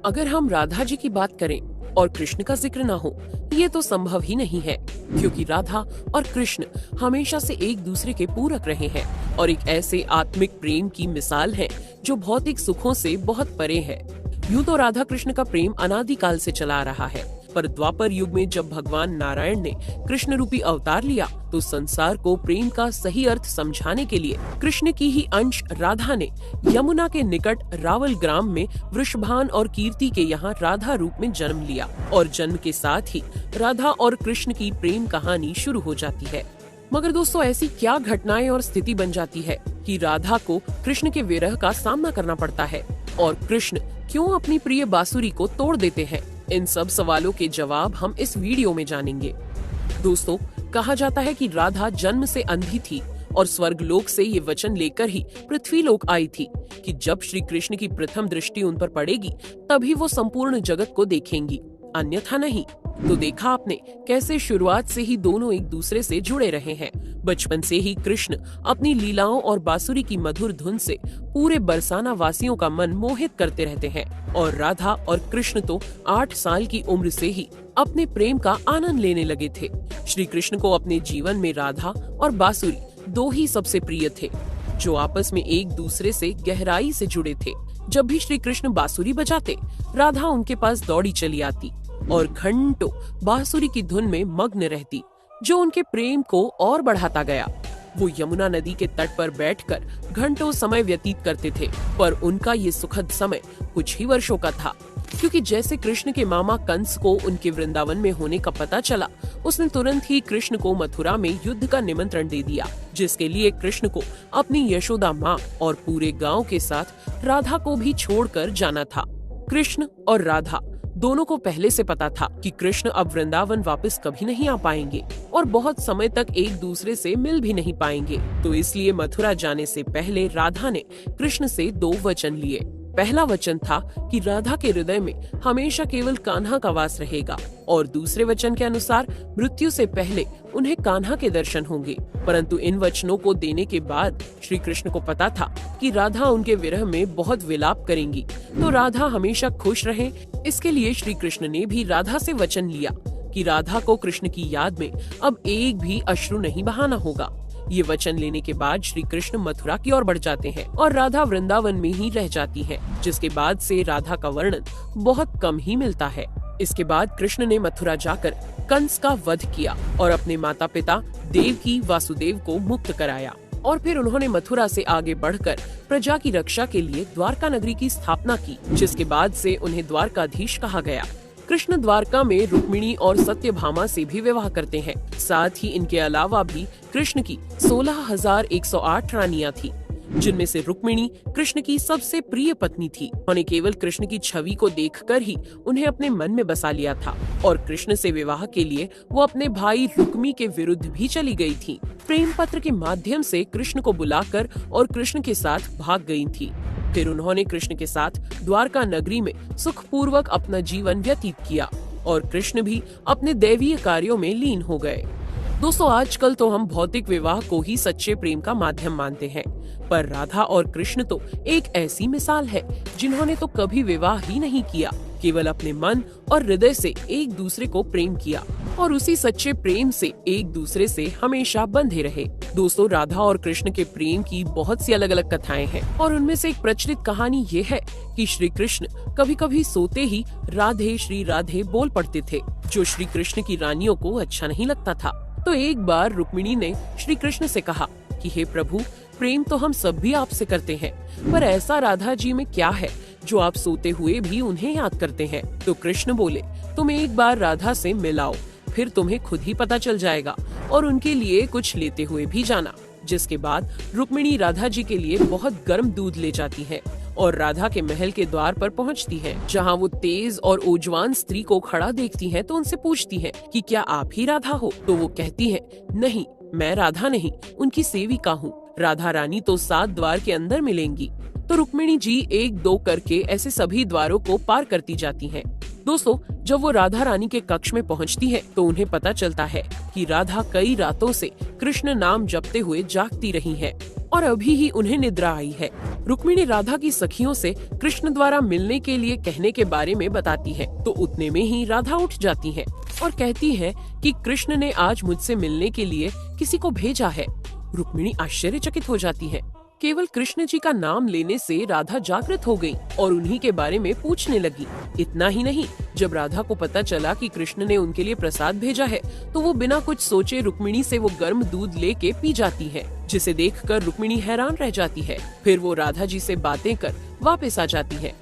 अगर हम राधा जी की बात करें और कृष्ण का जिक्र ना हो, ये तो संभव ही नहीं है, क्योंकि राधा और कृष्ण हमेशा से एक दूसरे के पूरक रहे हैं और एक ऐसे आत्मिक प्रेम की मिसाल है जो भौतिक सुखों से बहुत परे है। यूं तो राधा कृष्ण का प्रेम अनादिकाल से चला आ रहा है, पर द्वापर युग में जब भगवान नारायण ने कृष्ण रूपी अवतार लिया तो संसार को प्रेम का सही अर्थ समझाने के लिए कृष्ण की ही अंश राधा ने यमुना के निकट रावल ग्राम में वृषभान और कीर्ति के यहाँ राधा रूप में जन्म लिया और जन्म के साथ ही राधा और कृष्ण की प्रेम कहानी शुरू हो जाती है। मगर दोस्तों, ऐसी क्या घटनाएं और स्थिति बन जाती है कि राधा को कृष्ण के विरह का सामना करना पड़ता है और कृष्ण क्यों अपनी प्रिय बांसुरी को तोड़ देते हैं? इन सब सवालों के जवाब हम इस वीडियो में जानेंगे। दोस्तों, कहा जाता है कि राधा जन्म से अंधी थी और स्वर्ग लोक से ये वचन लेकर ही पृथ्वी लोक आई थी कि जब श्री कृष्ण की प्रथम दृष्टि उन पर पड़ेगी तभी वो संपूर्ण जगत को देखेंगी, अन्यथा नहीं। तो देखा आपने कैसे शुरुआत से ही दोनों एक दूसरे से जुड़े रहे हैं। बचपन से ही कृष्ण अपनी लीलाओं और बांसुरी की मधुर धुन से पूरे बरसाना वासियों का मन मोहित करते रहते हैं और राधा और कृष्ण तो 8 साल की उम्र से ही अपने प्रेम का आनंद लेने लगे थे। श्री कृष्ण को अपने जीवन में राधा और बांसुरी दो ही सबसे प्रिय थे, जो आपस में एक दूसरे से गहराई से जुड़े थे। जब भी श्री कृष्ण बांसुरी बजाते, राधा उनके पास दौड़ी चली आती और घंटों बांसुरी की धुन में मग्न रहती, जो उनके प्रेम को और बढ़ाता गया। वो यमुना नदी के तट पर बैठकर घंटों समय व्यतीत करते थे, पर उनका ये सुखद समय कुछ ही वर्षों का था, क्योंकि जैसे कृष्ण के मामा कंस को उनके वृंदावन में होने का पता चला, उसने तुरंत ही कृष्ण को मथुरा में युद्ध का निमंत्रण दे दिया, जिसके लिए कृष्ण को अपनी यशोदा माँ और पूरे गांव के साथ राधा को भी छोड़कर जाना था। कृष्ण और राधा दोनों को पहले से पता था कि कृष्ण अब वृंदावन वापस कभी नहीं आ पाएंगे और बहुत समय तक एक दूसरे से मिल भी नहीं पाएंगे। तो इसलिए मथुरा जाने से पहले राधा ने कृष्ण से 2 वचन लिए। पहला वचन था कि राधा के हृदय में हमेशा केवल कान्हा का वास रहेगा और दूसरे वचन के अनुसार मृत्यु से पहले उन्हें कान्हा के दर्शन होंगे। परंतु इन वचनों को देने के बाद श्री कृष्ण को पता था कि राधा उनके विरह में बहुत विलाप करेंगी, तो राधा हमेशा खुश रहे। इसके लिए श्री कृष्ण ने भी राधा से वचन लिया कि राधा को कृष्ण की याद में अब एक भी अश्रु नहीं बहाना होगा। ये वचन लेने के बाद श्री कृष्ण मथुरा की ओर बढ़ जाते हैं और राधा वृंदावन में ही रह जाती है, जिसके बाद से राधा का वर्णन बहुत कम ही मिलता है। इसके बाद कृष्ण ने मथुरा जाकर कंस का वध किया और अपने माता पिता देवकी वासुदेव को मुक्त कराया और फिर उन्होंने मथुरा से आगे बढ़कर प्रजा की रक्षा के लिए द्वारका नगरी की स्थापना की, जिसके बाद से उन्हें द्वारकाधीश कहा गया। कृष्ण द्वारका में रुक्मिणी और सत्यभामा से भी विवाह करते हैं। साथ ही इनके अलावा भी कृष्ण की 16,108 रानियां थी, जिनमें से रुक्मिणी कृष्ण की सबसे प्रिय पत्नी थी। उन्होंने केवल कृष्ण की छवि को देखकर ही उन्हें अपने मन में बसा लिया था और कृष्ण से विवाह के लिए वो अपने भाई रुक्मी के विरुद्ध भी चली गई थी। प्रेम पत्र के माध्यम से कृष्ण को बुलाकर और कृष्ण के साथ भाग गई थी। फिर उन्होंने कृष्ण के साथ द्वारका नगरी में सुखपूर्वक अपना जीवन व्यतीत किया और कृष्ण भी अपने दैवीय कार्यों में लीन हो गए। दोस्तों, आजकल तो हम भौतिक विवाह को ही सच्चे प्रेम का माध्यम मानते हैं, पर राधा और कृष्ण तो एक ऐसी मिसाल है जिन्होंने तो कभी विवाह ही नहीं किया, केवल अपने मन और हृदय से एक दूसरे को प्रेम किया और उसी सच्चे प्रेम से एक दूसरे से हमेशा बंधे रहे। दोस्तों, राधा और कृष्ण के प्रेम की बहुत सी अलग अलग कथाएं हैं और उनमें से एक प्रचलित कहानी ये है कि श्री कृष्ण कभी कभी सोते ही राधे श्री राधे बोल पड़ते थे, जो श्री कृष्ण की रानियों को अच्छा नहीं लगता था। तो एक बार रुक्मिणी ने श्री कृष्ण से कहा कि हे प्रभु, प्रेम तो हम सब भी आपसे करते हैं, पर ऐसा राधा जी में क्या है जो आप सोते हुए भी उन्हें याद करते हैं? तो कृष्ण बोले, तुम एक बार राधा से मिलाओ, फिर तुम्हें खुद ही पता चल जाएगा और उनके लिए कुछ लेते हुए भी जाना। जिसके बाद रुक्मिणी राधा जी के लिए बहुत गर्म दूध ले जाती है और राधा के महल के द्वार पर पहुंचती है, जहां वो तेज और ऊर्जावान स्त्री को खड़ा देखती है तो उनसे पूछती है कि क्या आप ही राधा हो? तो वो कहती है, नहीं, मैं राधा नहीं, उनकी सेविका हूँ। राधा रानी तो 7 द्वार के अंदर मिलेंगी। तो रुक्मिणी जी 1-2 करके ऐसे सभी द्वारों को पार करती जाती हैं। दोस्तों, जब वो राधा रानी के कक्ष में पहुंचती है तो उन्हें पता चलता है कि राधा कई रातों से कृष्ण नाम जपते हुए जागती रही है और अभी ही उन्हें निद्रा आई है। रुक्मिणी राधा की सखियों से कृष्ण द्वारा मिलने के लिए कहने के बारे में बताती है तो उतने में ही राधा उठ जाती है और कहती है कि कृष्ण ने आज मुझसे मिलने के लिए किसी को भेजा है। रुक्मिणी आश्चर्यचकित हो जाती है। केवल कृष्ण जी का नाम लेने से राधा जागृत हो गई और उन्हीं के बारे में पूछने लगी। इतना ही नहीं, जब राधा को पता चला कि कृष्ण ने उनके लिए प्रसाद भेजा है तो वो बिना कुछ सोचे रुक्मिणी से वो गर्म दूध लेके पी जाती है, जिसे देखकर रुक्मिणी हैरान रह जाती है। फिर वो राधा जी से बातें कर वापस आ जाती है।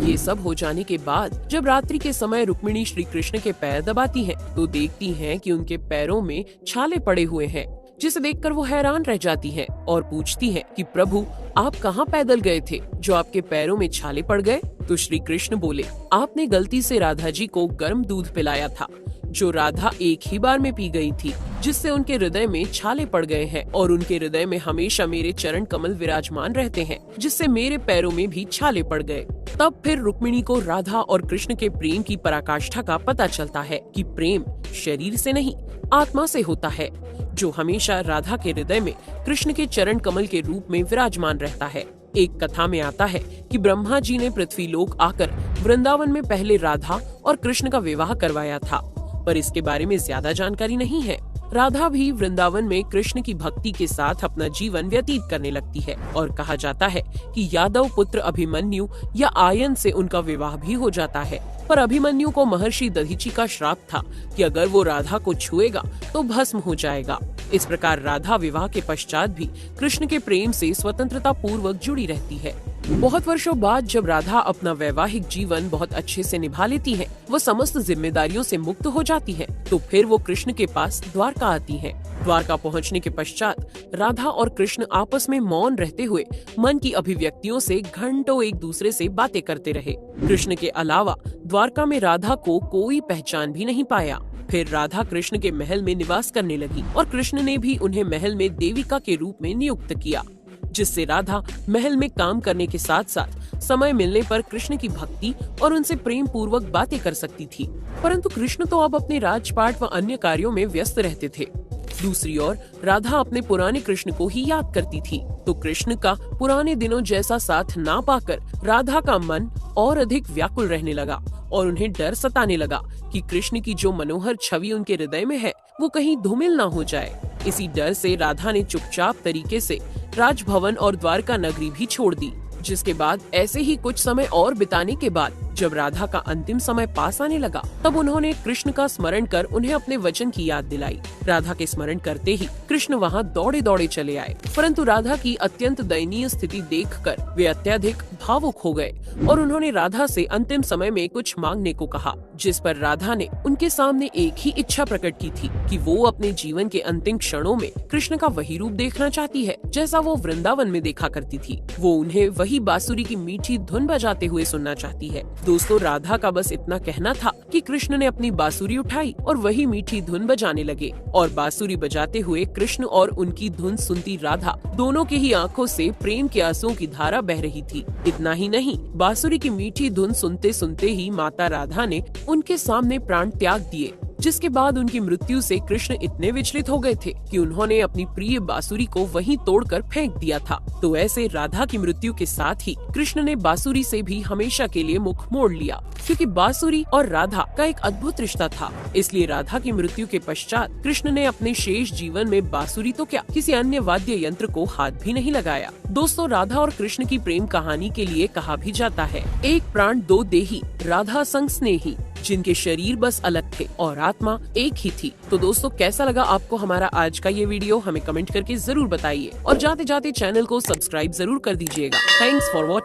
ये सब हो जाने के बाद जब रात्रि के समय रुक्मिणी श्री कृष्ण के पैर दबाती है तो देखती है कि उनके पैरों में छाले पड़े हुए हैं, जिसे देखकर वो हैरान रह जाती है और पूछती है कि प्रभु, आप कहाँ पैदल गए थे जो आपके पैरों में छाले पड़ गए? तो श्री कृष्ण बोले, आपने गलती से राधा जी को गर्म दूध पिलाया था जो राधा एक ही बार में पी गई थी, जिससे उनके हृदय में छाले पड़ गए हैं और उनके हृदय में हमेशा मेरे चरण कमल विराजमान रहते हैं, जिससे मेरे पैरों में भी छाले पड़ गए। तब फिर रुक्मिणी को राधा और कृष्ण के प्रेम की पराकाष्ठा का पता चलता है कि प्रेम शरीर से नहीं आत्मा से होता है, जो हमेशा राधा के हृदय में कृष्ण के चरण कमल के रूप में विराजमान रहता है। एक कथा में आता है कि ब्रह्मा जी ने पृथ्वी लोक आकर वृंदावन में पहले राधा और कृष्ण का विवाह करवाया था, पर इसके बारे में ज्यादा जानकारी नहीं है। राधा भी वृंदावन में कृष्ण की भक्ति के साथ अपना जीवन व्यतीत करने लगती है और कहा जाता है कि यादव पुत्र अभिमन्यु या आयन से उनका विवाह भी हो जाता है। पर अभिमन्यु को महर्षि दधीचि का श्राप था कि अगर वो राधा को छुएगा तो भस्म हो जाएगा। इस प्रकार राधा विवाह के पश्चात भी कृष्ण के प्रेम से स्वतंत्रता पूर्वक जुड़ी रहती है। बहुत वर्षों बाद जब राधा अपना वैवाहिक जीवन बहुत अच्छे से निभा लेती है, वो समस्त जिम्मेदारियों से मुक्त हो जाती है, तो फिर वो कृष्ण के पास द्वारका आती है। द्वारका पहुंचने के पश्चात राधा और कृष्ण आपस में मौन रहते हुए मन की अभिव्यक्तियों से घंटों एक दूसरे से बातें करते रहे। कृष्ण के अलावा द्वारका में राधा को कोई पहचान भी नहीं पाया। फिर राधा कृष्ण के महल में निवास करने लगी और कृष्ण ने भी उन्हें महल में देविका के रूप में नियुक्त किया, जिससे राधा महल में काम करने के साथ साथ समय मिलने पर कृष्ण की भक्ति और उनसे प्रेम पूर्वक बातें कर सकती थी। परंतु कृष्ण तो अब अपने राजपाट व अन्य कार्यों में व्यस्त रहते थे। दूसरी ओर राधा अपने पुराने कृष्ण को ही याद करती थी, तो कृष्ण का पुराने दिनों जैसा साथ ना पाकर राधा का मन और अधिक व्याकुल रहने लगा और उन्हें डर सताने लगा कि कृष्ण की जो मनोहर छवि उनके हृदय में है वो कहीं धूमिल ना हो जाए। इसी डर से राधा ने चुपचाप तरीके से राजभवन और द्वारका नगरी भी छोड़ दी। जिसके बाद ऐसे ही कुछ समय और बिताने के बाद जब राधा का अंतिम समय पास आने लगा, तब उन्होंने कृष्ण का स्मरण कर उन्हें अपने वचन की याद दिलाई। राधा के स्मरण करते ही कृष्ण वहां दौड़े दौड़े चले आए, परंतु राधा की अत्यंत दयनीय स्थिति देखकर वे अत्यधिक भावुक हो गए और उन्होंने राधा से अंतिम समय में कुछ मांगने को कहा, जिस पर राधा ने उनके सामने एक ही इच्छा प्रकट की थी कि वो अपने जीवन के अंतिम क्षणों में कृष्ण का वही रूप देखना चाहती है जैसा वो वृंदावन में देखा करती थी। वो उन्हें वही बांसुरी की मीठी धुन बजाते हुए सुनना चाहती है। दोस्तों, राधा का बस इतना कहना था कि कृष्ण ने अपनी बांसुरी उठाई और वही मीठी धुन बजाने लगे और बांसुरी बजाते हुए कृष्ण और उनकी धुन सुनती राधा दोनों के ही आंखों से प्रेम के आंसुओं की धारा बह रही थी। इतना ही नहीं, बांसुरी की मीठी धुन सुनते सुनते ही माता राधा ने उनके सामने प्राण त्याग दिए, जिसके बाद उनकी मृत्यु से कृष्ण इतने विचलित हो गए थे कि उन्होंने अपनी प्रिय बांसुरी को वहीं तोड़कर फेंक दिया था। तो ऐसे राधा की मृत्यु के साथ ही कृष्ण ने बांसुरी से भी हमेशा के लिए मुख मोड़ लिया, क्योंकि बांसुरी और राधा का एक अद्भुत रिश्ता था। इसलिए राधा की मृत्यु के पश्चात कृष्ण ने अपने शेष जीवन में बांसुरी तो क्या, किसी अन्य वाद्य यंत्र को हाथ भी नहीं लगाया। दोस्तों, राधा और कृष्ण की प्रेम कहानी के लिए कहा भी जाता है, एक प्राण दो देही, राधा संग स्नेही, जिनके शरीर बस अलग थे और आत्मा एक ही थी। तो दोस्तों, कैसा लगा आपको हमारा आज का ये वीडियो? हमें कमेंट करके जरूर बताइए और जाते जाते चैनल को सब्सक्राइब जरूर कर दीजिएगा। Thanks for watching.